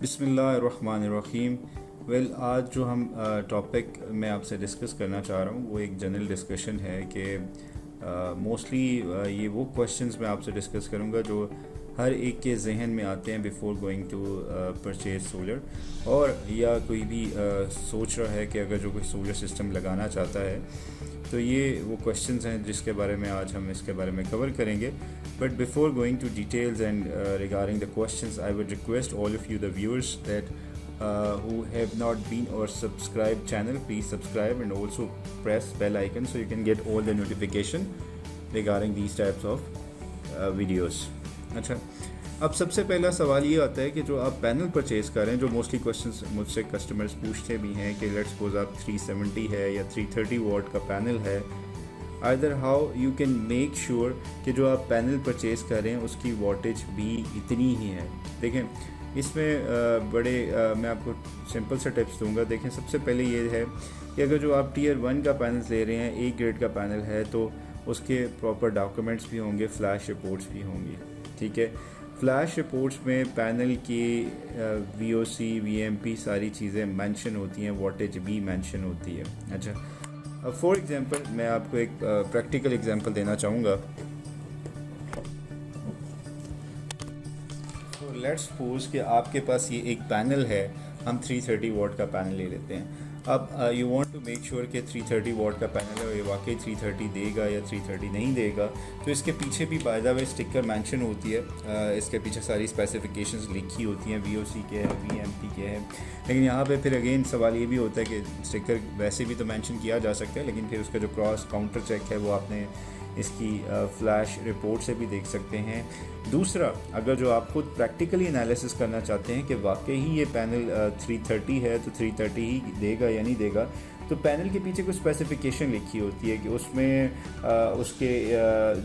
बिस्मिल्लाहिर्रहमानिर्रहीम। आज जो हम टॉपिक मैं आपसे डिस्कस करना चाह रहा हूँ वो एक जनरल डिस्कशन है कि मोस्टली ये वो क्वेश्चंस मैं आपसे डिस्कस करूँगा जो हर एक के जहन में आते हैं before going to purchase solar, और या कोई भी सोच रहा है कि अगर जो कोई सोलर सिस्टम लगाना चाहता है तो ये वो क्वेश्चंस हैं जिसके बारे में आज हम इसके बारे में कवर करेंगे। But before going to details and regarding the questions, I would request all of you the viewers that who have not been or subscribed channel, please subscribe and also press bell icon so you can get all the notification regarding these types of videos। अच्छा, अब सबसे पहला सवाल ये आता है कि जो आप पैनल परचेज़ कर रहे हैं, जो मोस्टली क्वेश्चंस मुझसे कस्टमर्स पूछते भी हैं कि लेट्स सपोज आप 370 है या 330 वॉट का पैनल है, either how you can make sure कि जो आप पैनल परचेज़ कर रहे हैं उसकी वॉटेज भी इतनी ही है। देखें, इसमें मैं आपको सिंपल सा टिप्स दूंगा। देखें, सबसे पहले ये है कि अगर जो आप टियर 1 का पैनल ले रहे हैं, ए ग्रेड का पैनल है, तो उसके प्रॉपर डॉक्यूमेंट्स भी होंगे, फ्लैश रिपोर्ट्स भी होंगी। ठीक है, फ्लैश रिपोर्ट्स में पैनल की VOC VMP सारी चीज़ें मेंशन होती हैं, वॉटेज भी मेंशन होती है। अच्छा, अब फॉर एग्जांपल मैं आपको एक प्रैक्टिकल एग्जांपल देना चाहूँगा। तो लेट्स सपोज कि आपके पास ये एक पैनल है, हम 330 वॉट का पैनल ले लेते हैं। अब you want to make sure कि 330 वॉट का पैनल है और ये वाकई 330 देगा या 330 नहीं देगा, तो इसके पीछे भी by the way sticker mention होती है। इसके पीछे सारी स्पेसिफिकेशंस लिखी होती हैं, VOC के है, VMP के है। लेकिन यहाँ पे फिर अगेन सवाल ये भी होता है कि स्टिकर वैसे भी तो मेंशन किया जा सकता है, लेकिन फिर उसका जो क्रॉस काउंटर चेक है वो आपने इसकी फ्लैश रिपोर्ट से भी देख सकते हैं। दूसरा, अगर जो आप खुद प्रैक्टिकली एनालिसिस करना चाहते हैं कि वाकई ही ये पैनल 330 है तो 330 ही देगा या नहीं देगा, तो पैनल के पीछे कुछ स्पेसिफिकेशन लिखी होती है कि उसमें उसके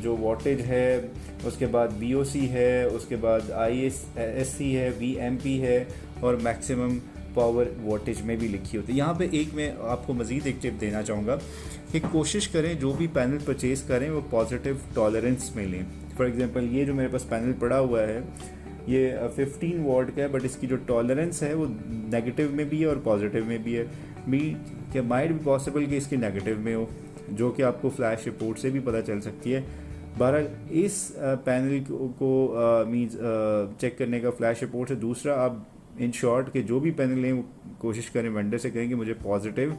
जो वॉटेज है, उसके बाद VOC है, उसके बाद ISC है, VMP है और मैक्सिमम पावर वोल्टेज में भी लिखी होती है। यहाँ पे एक मैं आपको मज़ीद एक टिप देना चाहूँगा कि कोशिश करें जो भी पैनल परचेज़ करें वो पॉजिटिव टॉलरेंस में लें। फॉर एग्जांपल, ये जो मेरे पास पैनल पड़ा हुआ है ये 15 वॉट का है, बट इसकी जो टॉलरेंस है वो नेगेटिव में भी है और पॉजिटिव में भी है। माइट भी पॉसिबल कि इसकी नेगेटिव में हो, जो कि आपको फ्लैश रिपोर्ट से भी पता चल सकती है। बहरहाल इस पैनल को मीन्स चेक करने का फ्लैश रिपोर्ट से। दूसरा, आप इन शॉर्ट के जो भी पैनल लें वो कोशिश करें वेंडर से कहें कि मुझे पॉजिटिव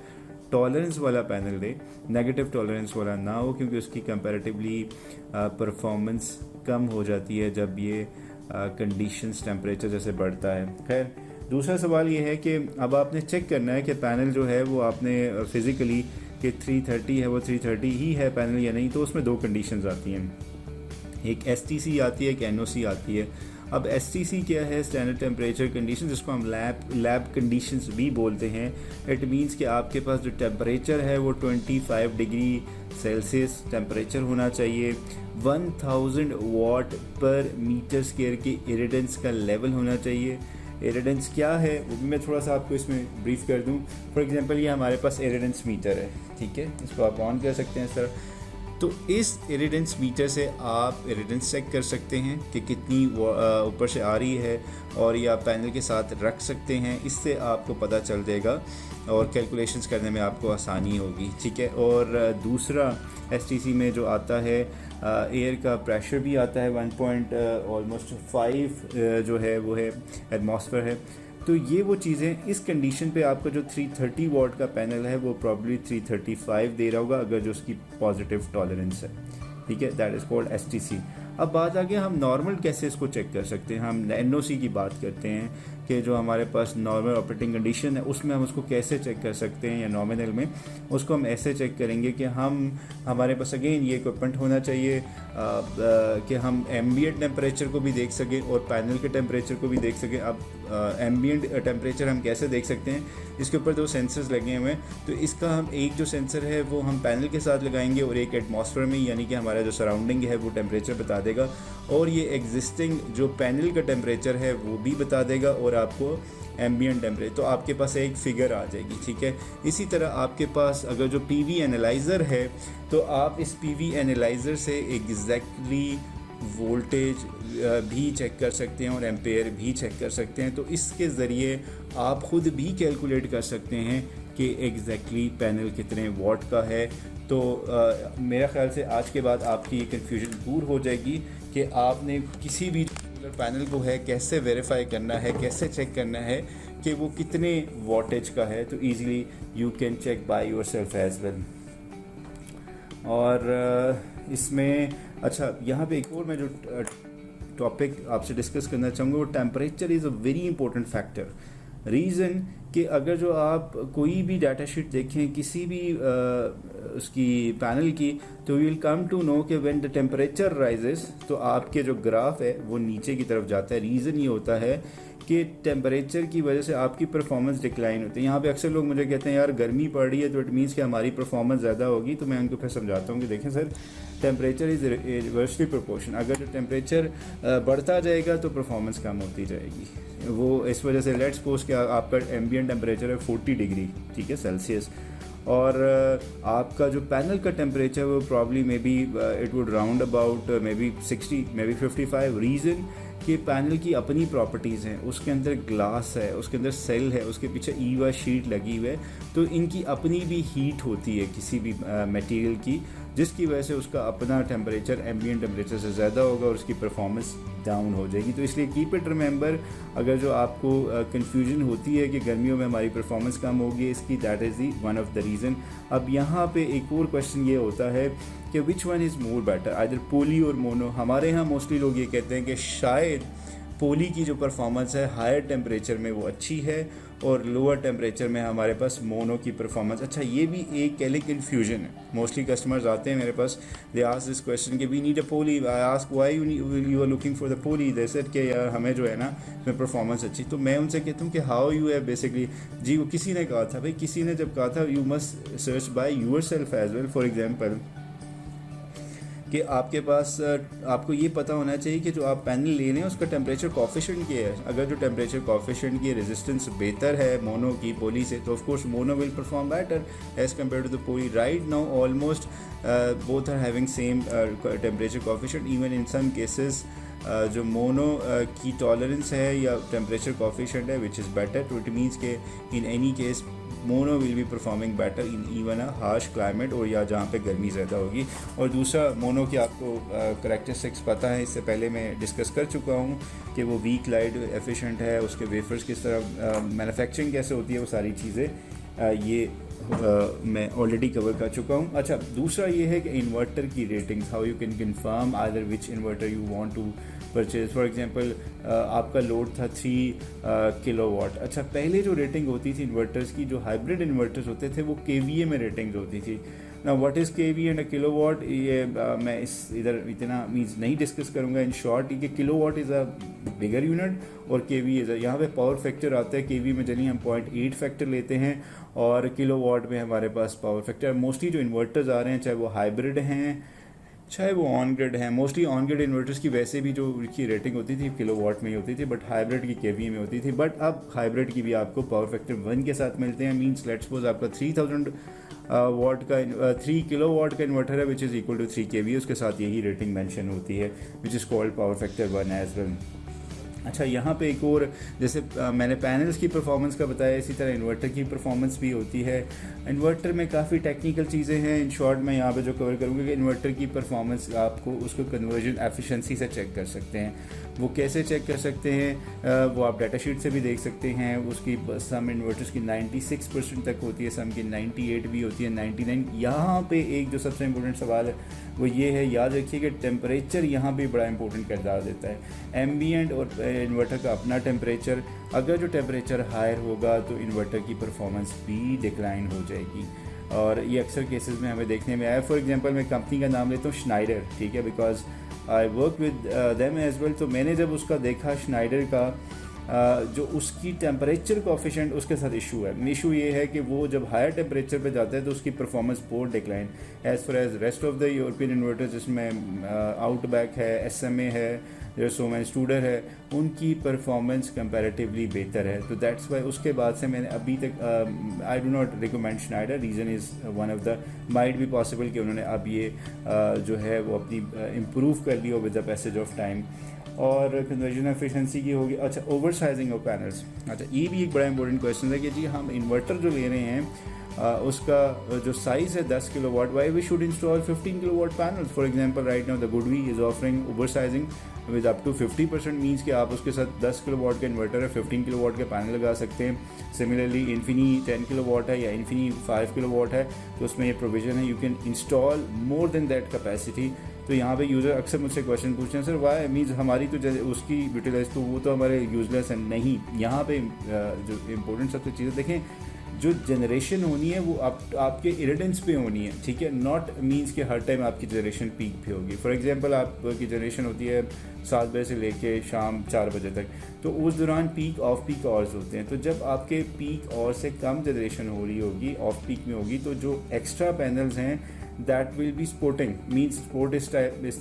टॉलरेंस वाला पैनल दे, नेगेटिव टॉलरेंस वाला ना हो, क्योंकि उसकी कंपैरेटिवली परफॉर्मेंस कम हो जाती है जब ये कंडीशंस टेम्परेचर जैसे बढ़ता है। खैर, दूसरा सवाल ये है कि अब आपने चेक करना है कि पैनल जो है वो आपने फिज़िकली कि 330 है वो 330 ही है पैनल या नहीं। तो उसमें दो कंडीशंस आती हैं, एक STC आती है, एक NOC आती है। अब STC क्या है? स्टैंडर्ड टेम्परेचर कंडीशन, जिसको हम लैब कंडीशंस भी बोलते हैं। इट मींस कि आपके पास जो टेम्परेचर है वो 25 डिग्री सेल्सियस टेम्परेचर होना चाहिए, 1000 वाट पर मीटर स्क्वायर के इरिडेंस का लेवल होना चाहिए। इरिडेंस क्या है वो भी मैं थोड़ा सा आपको इसमें ब्रीफ कर दूं। फॉर एग्जांपल, ये हमारे पास इरिडेंस मीटर है, ठीक है, इसको आप ऑन कर सकते हैं सर। तो इस इरिडेंस मीटर से आप इरिडेंस चेक कर सकते हैं कि कितनी ऊपर से आ रही है, और या पैनल के साथ रख सकते हैं। इससे आपको पता चल जाएगा और कैलकुलेशंस करने में आपको आसानी होगी, ठीक है। और दूसरा, STC में जो आता है एयर का प्रेशर भी आता है, 1.5 जो है वो है एटमॉस्फेयर है। तो ये वो चीज़ें, इस कंडीशन पे आपका जो 330 वॉट का पैनल है वो प्रॉब्ली 335 दे रहा होगा अगर जो उसकी पॉजिटिव टॉलरेंस है, ठीक है। That is called STC। अब बात आ गया हम नॉर्मल कैसे इसको चेक कर सकते हैं। हम NOC की बात करते हैं कि जो हमारे पास नॉर्मल ऑपरेटिंग कंडीशन है उसमें हम उसको कैसे चेक कर सकते हैं, या नॉमिनल में उसको हम ऐसे चेक करेंगे कि हमारे पास अगेन ये इक्विपमेंट होना चाहिए कि हम एम्बिएंट टेम्परेचर को भी देख सकें और पैनल के टेम्परेचर को भी देख सकें। अब एम्बिएंट टेम्परेचर हम कैसे देख सकते हैं? इसके ऊपर दो सेंसर्स लगे हुए हैं, तो इसका हम एक जो सेंसर है वो हम पैनल के साथ लगाएंगे और एक एटमॉस्फेयर में, यानी कि हमारा जो सराउंडिंग है वो टेम्परेचर बता देगा, और ये एग्जिस्टिंग जो पैनल का टेम्परेचर है वो भी बता देगा, और आपको एम्बिएंट टेम्परेचर, तो आपके पास एक फिगर आ जाएगी, ठीक है। इसी तरह आपके पास अगर जो PV एनालाइज़र है तो आप इस PV एनालाइज़र से एग्जैक्टली वोल्टेज भी चेक कर सकते हैं और एम्पेयर भी चेक कर सकते हैं। तो इसके ज़रिए आप ख़ुद भी कैलकुलेट कर सकते हैं कि एग्जैक्टली पैनल कितने वॉट का है। तो मेरा ख्याल से आज के बाद आपकी ये कन्फ्यूजन दूर हो जाएगी कि आपने किसी भी पैनल को है कैसे वेरीफाई करना है, कैसे चेक करना है कि वो कितने वॉटेज का है। तो easily you can check by yourself as well. और इसमें अच्छा यहाँ पे एक और मैं जो टॉपिक आपसे डिस्कस करना चाहूँगा वो temperature is a very important factor. Reason कि अगर जो आप कोई भी डाटा शीट देखें किसी भी उसकी पैनल की, तो you will come to know कि व्हेन द टेम्परेचर राइजेस तो आपके जो ग्राफ है वो नीचे की तरफ जाता है। रीज़न ये होता है कि टेम्परेचर की वजह से आपकी परफॉर्मेंस डिक्लाइन होती है। यहाँ पे अक्सर लोग मुझे कहते हैं यार गर्मी पड़ रही है तो इट मीन्स कि हमारी परफॉर्मेंस ज़्यादा होगी। तो मैं उनको फिर समझाता हूँ कि देखें sir, temperature is reversely proportion. अगर जो टेम्परेचर बढ़ता जाएगा तो परफॉर्मेंस कम होती जाएगी। वो इस वजह से लेट्स सपोज कि आपका एम्बिएंट टेम्परेचर है 40 डिग्री, ठीक है, सेल्सियस, और आपका जो पैनल का टेम्परेचर वो probably may be it would round about may be 60 may be 55। Reason कि पैनल की अपनी प्रॉपर्टीज़ हैं, उसके अंदर ग्लास है, उसके अंदर सेल है, उसके पीछे ईवा शीट लगी हुई है, तो इनकी अपनी भी हीट होती है किसी भी मटेरियल की, जिसकी वजह से उसका अपना टेम्परेचर एम्बिएंट टेम्परेचर से ज़्यादा होगा और उसकी परफॉर्मेंस डाउन हो जाएगी। तो इसलिए कीप इट रिमेंबर, अगर जो आपको कन्फ्यूजन होती है कि गर्मियों में हमारी परफॉर्मेंस कम होगी इसकी, that is the one of the reason. अब यहाँ पे एक और क्वेश्चन ये होता है कि which one is more better, either poly और मोनो। हमारे यहाँ मोस्टली लोग ये कहते हैं कि शायद पोली की जो परफॉर्मेंस है हायर टेम्परेचर में वो अच्छी है और लोअर टेम्परेचर में हमारे पास मोनो की परफॉर्मेंस। अच्छा, ये भी एक कह लें कन्फ्यूजन है। मोस्टली कस्टमर्स आते हैं मेरे पास, दे आस्क दिस क्वेश्चन कि we need a poly, I ask why you are looking for the poly, they said कि यार हमें जो है ना इसमें परफॉर्मेंस अच्छी। तो मैं उनसे कहता हूँ कि हाउ यू है बेसिकली, जी वो किसी ने कहा था, भाई किसी ने जब कहा था you must search by yourself as well. For example कि आपके पास आपको ये पता होना चाहिए कि जो आप पैनल ले लें उसका टेम्परेचर कोफिशिएंट क्या है। अगर जो टेम्परेचर कोफिशिएंट की रेजिस्टेंस बेहतर है मोनो की पोली से, तो of course mono will perform better as compare to the poly. Right now almost both are having same temperature coefficient, even in some cases जो मोनो की टॉलरेंस है या टेम्परेचर कोफिशिएंट है विच इज़ बेटर। तो it means के in any case mono will be performing better in even a harsh climate और या जहाँ पे गर्मी ज़्यादा होगी। और दूसरा, मोनो की आपको करैक्टरिस्टिक्स पता है, इससे पहले मैं डिस्कस कर चुका हूँ कि वो वीक लाइट एफिशिएंट है, उसके वेफर्स किस तरह मैन्युफैक्चरिंग कैसे होती है, वो सारी चीज़ें ये मैं ऑलरेडी कवर कर चुका हूँ। अच्छा, दूसरा ये है कि इन्वर्टर की ratings, how you can confirm either which inverter you want to purchase. For example आपका लोड था 3 किलोवाट। अच्छा, पहले जो रेटिंग होती थी इन्वर्टर्स की, जो हाइब्रिड इन्वर्टर्स होते थे वो केवीए में रेटिंग्स होती थी। ना what is KV and a kilowatt, ये मैं इस इधर इतना मीन्स नहीं डिस्कस करूँगा। इन शॉर्ट ये kilowatt is a bigger unit और केवी इज़ यहाँ पे पावर फैक्टर आता है। केवी में चलिए हम 0.8 फैक्टर लेते हैं और किलोवाट में हमारे पास पावर फैक्टर। मोस्टली जो इन्वर्टर्स आ रहे हैं, चाहे वो हाइब्रिड हैं चाहे वो ऑन ग्रिड हैं, मोस्टली ऑन ग्रिड इन्वर्टर्स की वैसे भी जो की रेटिंग होती थी किलोवाट में ही होती थी, बट हाइब्रिड की केवी में होती थी। बट अब हाइब्रिड की भी आपको पावर फैक्टर 1 के साथ मिलते हैं। मीन्स लेट्स सपोज आपका 3000 वाट का 3 किलोवाट का इन्वर्टर है which is equal to 3 kV, उसके साथ यही रेटिंग मेंशन होती है which is called power factor 1 as well. अच्छा, यहाँ पे एक और, जैसे मैंने पैनल्स की परफॉर्मेंस का बताया, इसी तरह इन्वर्टर की परफॉर्मेंस भी होती है। इन्वर्टर में काफ़ी टेक्निकल चीज़ें हैं। इन शॉर्ट मैं यहाँ पे जो कवर करूँगा कि इन्वर्टर की परफॉर्मेंस आपको उसको कन्वर्जन एफिशिएंसी से चेक कर सकते हैं। वो कैसे चेक कर सकते हैं, वो आप डाटा शीट से भी देख सकते हैं। उसकी सम इन्वर्टर्स की 96% तक होती है, सम की 98 भी होती है, 99। यहाँ पे एक जो सबसे इम्पोर्टेंट सवाल है वो ये है, याद रखिए कि टेम्परेचर यहाँ भी बड़ा इंपॉर्टेंट किरदार देता है। एम्बिएंट और इन्वर्टर का अपना टेम्परेचर, अगर जो टेम्परेचर हायर होगा तो इन्वर्टर की परफॉर्मेंस भी डिक्लाइन हो जाएगी। और ये अक्सर केसेस में हमें देखने में आया। फॉर एग्जांपल मैं कंपनी का नाम लेता हूँ श्नाइडर, ठीक है, because I work with them as well. तो मैंने जब उसका देखा श्नाइडर का जो उसकी टेम्परेचर कोफिशिएंट उसके साथ इशू है। इशू ये है कि वो जब हायर टेम्परेचर पे जाता है तो उसकी परफॉर्मेंस बहुत decline as far as rest of the European inverters, जिसमें आउटबैक है, SMA है, सोमैन स्टूडर है, उनकी परफॉर्मेंस कंपैरेटिवली बेहतर है। तो दैट्स वाई उसके बाद से मैंने अभी तक I do not recommend Schneider। Reason is one of the might be possible कि उन्होंने अब ये जो है वो अपनी इम्प्रूव कर ली हो with the passage of time. और कन्वर्जन एफिशिएंसी की होगी। अच्छा, ओवर साइजिंग ऑफ पैनल्स। अच्छा, ये भी एक बड़ा इंपॉर्टेंट क्वेश्चन है कि जी हम इन्वर्टर जो ले रहे हैं उसका जो साइज़ है 10 kilowatt, why we should install 15 kilowatt panels. For example right now the GoodWe is offering over sizing with up to 50%, means कि आप उसके साथ 10 किलोवाट का इन्वर्टर है, 15 किलोवाट के पैनल लगा सकते हैं। सिमिलरली इन्फिनी 10 किलोवाट है या इन्फिनी 5 किलोवाट है तो उसमें ये प्रोविज़न है, you can install more than that capacity. तो यहाँ पे यूज़र अक्सर मुझसे क्वेश्चन पूछते हैं, सर वाई मीन्स हमारी तो उसकी यूटिलाइज तो वो तो हमारे यूजलेस है। नहीं, यहाँ पे जो इम्पोर्टेंट सबसे चीज़ें देखें, जो जनरेशन होनी है वो आपके इरिडेंस पे होनी है, ठीक है, नॉट मीन्स कि हर टाइम आपकी जनरेशन पीक पे होगी। फॉर एग्जांपल आपकी जनरेशन होती है 7 बजे से लेके शाम 4 बजे तक, तो उस दौरान पीक ऑफ पीक आवर्स होते हैं। तो जब आपके पीक आवर से कम जनरेशन हो रही होगी, ऑफ पीक में होगी, तो जो एक्स्ट्रा पैनल्स हैं that will be sporting, means sport इस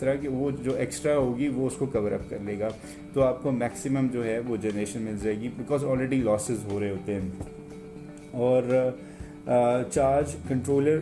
तरह की वो जो एक्स्ट्रा होगी वो उसको कवर अप कर लेगा। तो आपको मैक्सिमम जो है वो जनरेशन मिल जाएगी, बिकॉज ऑलरेडी लॉसेज हो रहे होते हैं। और चार्ज कंट्रोलर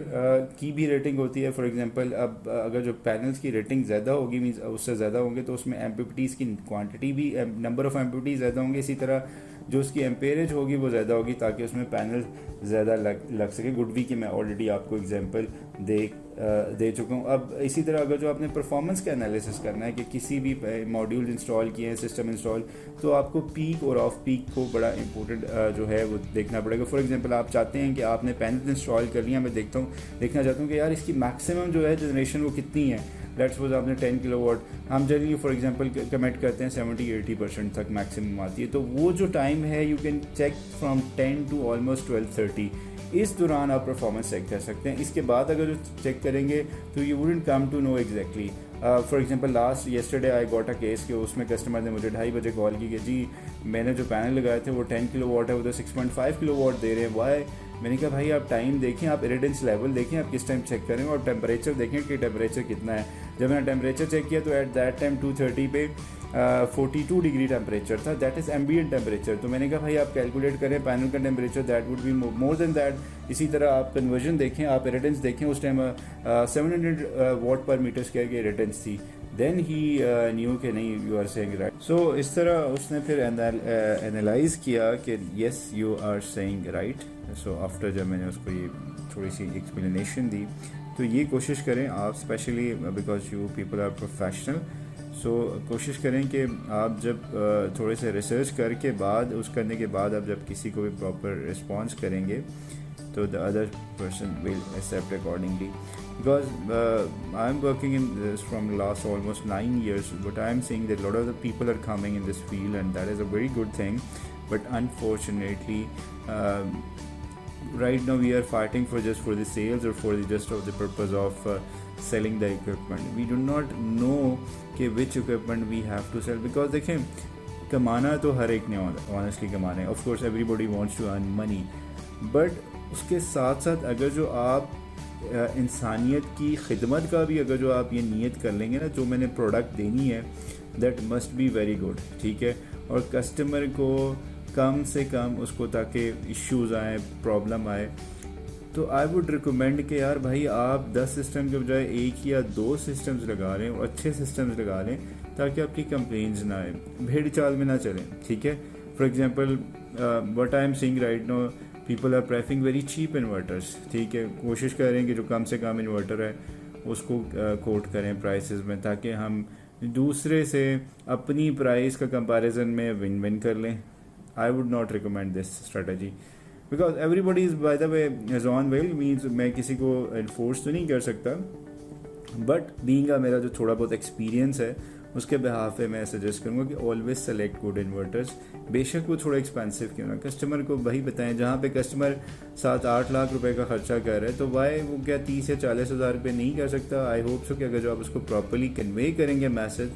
की भी रेटिंग होती है। फॉर एग्जांपल अब अगर जो पैनल्स की रेटिंग ज़्यादा होगी, मीन्स उससे ज़्यादा होंगे, तो उसमें एम्पीटीज़ की क्वांटिटी भी, नंबर ऑफ़ एम्पीटीज़ ज़्यादा होंगे। इसी तरह जो उसकी एम्पेरेज होगी वो ज़्यादा होगी ताकि उसमें पैनल ज़्यादा लग सके। गुडवी की मैं ऑलरेडी आपको एग्जांपल दे चुका हूँ। अब इसी तरह अगर जो आपने परफॉर्मेंस का एनालिसिस करना है कि किसी भी मॉड्यूल इंस्टॉल किए हैं, सिस्टम इंस्टॉल, तो आपको पीक और ऑफ पीक को बड़ा इंपॉर्टेंट जो है वो देखना पड़ेगा। फॉर एग्जांपल आप चाहते हैं कि आपने पैनल इंस्टॉल कर लिया, मैं देखना चाहता हूँ कि यार इसकी मैक्सिमम जो है जनरेशन वो कितनी है। लेट्स सपोज आपने 10 किलोवाट, हम जनरली फॉर एग्जांपल कमिट करते हैं 70-80% तक मैक्सिमम आती है। तो वो जो टाइम है you can check from 10 to almost 12-13, इस दौरान आप परफॉर्मेंस चेक कर सकते हैं। इसके बाद अगर जो चेक करेंगे तो you wouldn't come to know exactly. For example last yesterday I got a case कि उसमें कस्टमर ने मुझे 2:30 बजे कॉल की कि जी मैंने जो पैनल लगाए थे वो 10 किलोवाट है, वो तो 6.5 किलोवाट दे रहे हैं, वाई। मैंने कहा भाई आप टाइम देखें, आप इरिडेंस लेवल देखें, आप किस टाइम चेक करें, और टेम्परेचर देखें कि टेम्परेचर कितना है। जब मैंने टेम्परेचर चेक किया तो एट दैट टाइम 2:30 पे 42 डिग्री टेम्परेचर था, दैट इज़ एम्बिएंट टेम्परेचर। तो मैंने कहा भाई आप कैलकुलेट करें पैनल का temperature, that would be more than that. इसी तरह आप कन्वर्जन देखें, आप इरिडेंस देखें, उस टाइम 700 वाट पर मीटर स्क्वायर की इरिडेंस थी। देन ही न्यू कि नहीं you are saying right. So इस तरह उसने फिर एनालाइज किया कि yes you are saying right. So after जब मैंने उसको ये थोड़ी सी एक्सप्लेनेशन दी, तो ये कोशिश करें आप, specially because you people are professional, so कोशिश करें कि आप जब थोड़े से रिसर्च करके बाद करने के बाद आप जब किसी को भी प्रॉपर रिस्पॉन्स करेंगे तो the other person will accept accordingly. Because I'm working in this from last almost 9 years, but I'm seeing that a lot of the people are coming in this field, and that is a very good thing. But unfortunately, right now we are fighting for the sales or for just of the purpose of selling the equipment. We do not know कि which equipment we have to sell, because देखें कमाना तो हर एक ने honestly कमाना है. Of course everybody wants to earn money, but उसके साथ साथ अगर जो आप इंसानियत की खिदमत का भी अगर जो आप ये नीयत कर लेंगे ना, जो मैंने प्रोडक्ट देनी है that must be very good, ठीक है, और कस्टमर को कम से कम उसको ताकि इश्यूज़ आए, प्रॉब्लम आए, तो आई वुड रिकमेंड कि यार भाई आप 10 सिस्टम के बजाय 1 या 2 सिस्टम्स लगा लें और अच्छे सिस्टम्स लगा लें ताकि आपकी कंप्लेंट्स ना आए, भेड़ चाल में ना चलें, ठीक है। For example what I am seeing right now, people are preferring very cheap inverters, ठीक है, कोशिश करें कि जो कम से कम इन्वर्टर है उसको कोट करें प्राइसेस में, ताकि हम दूसरे से अपनी प्राइस का कंपैरिजन में विन विन कर लें। I would not recommend this strategy because everybody is by the way is on well, means मैं किसी को इन्फोर्स तो नहीं कर सकता, बट बीइंग मेरा जो थोड़ा बहुत एक्सपीरियंस है उसके बिहाफ पे मैं सजेस्ट करूँगा कि ऑलवेज सेलेक्ट गुड इन्वर्टर्स, बेशक वो थोड़ा एक्सपेंसिव क्यों ना। कस्टमर को वही बताएं, जहाँ पे कस्टमर 7-8 लाख रुपए का खर्चा कर रहा है, तो वाई वो क्या 30 या 40 हज़ार रुपये नहीं कर सकता। आई होप सो कि अगर जो आप उसको प्रॉपरली कन्वे करेंगे मैसेज,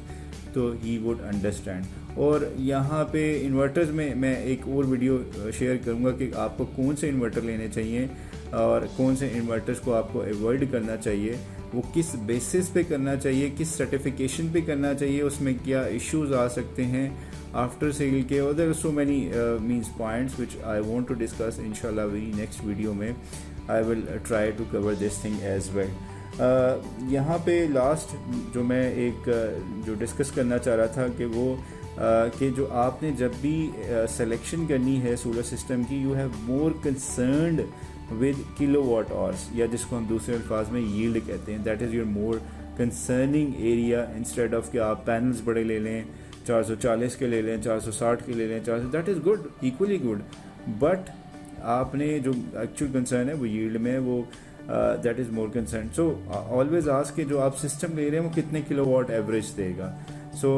तो ही वुड अंडरस्टैंड। और यहाँ पे इन्वर्टर्स में मैं एक और वीडियो शेयर करूँगा कि आपको कौन से इन्वर्टर लेने चाहिए और कौन से इन्वर्टर्स को आपको अवॉइड करना चाहिए, वो किस बेसिस पे करना चाहिए, किस सर्टिफिकेशन पे करना चाहिए, उसमें क्या इश्यूज आ सकते हैं आफ्टर सेल के। और there are so many means points which I want to discuss इंशाल्लाह वेरी नेक्स्ट वीडियो में। I will try to cover this thing as well. यहाँ पे लास्ट जो मैं एक जो डिस्कस करना चाह रहा था कि वो कि जो आपने जब भी सिलेक्शन करनी है सोलर सिस्टम की, you have more concerned with kilowatt hours, या जिसको हम दूसरे अल्फाज में यील्ड कहते हैं। That is your more concerning area, instead of कि आप पैनल्स बड़े ले लें, 440 के ले लें, 460 के ले लें, 400, that is good, equally good, but आपने जो एक्चुअल कंसर्न है वो यील्ड में, वो that is more concern. So always ask कि जो आप सिस्टम ले रहे हैं वो कितने किलोवाट एवरेज देगा, सो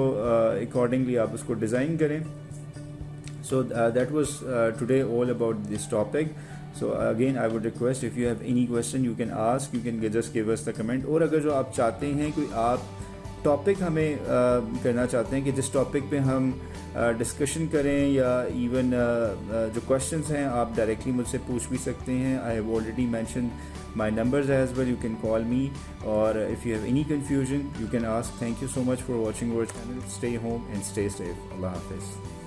अकॉर्डिंगली आप उसको डिज़ाइन करें। So that was today all about this topic. So again I would request, if you have any question you can ask, you can just give us the comment। और अगर जो आप चाहते हैं कोई आप टॉपिक हमें करना चाहते हैं कि जिस टॉपिक पे हम डिस्कशन करें, या इवन जो क्वेश्चंस हैं आप डायरेक्टली मुझसे पूछ भी सकते हैं। I have already mention my numbers as well, you can call me, और if you have any confusion you can ask. Thank you so much for watching our channel. Stay home and stay safe. अल्लाह हाफिज़।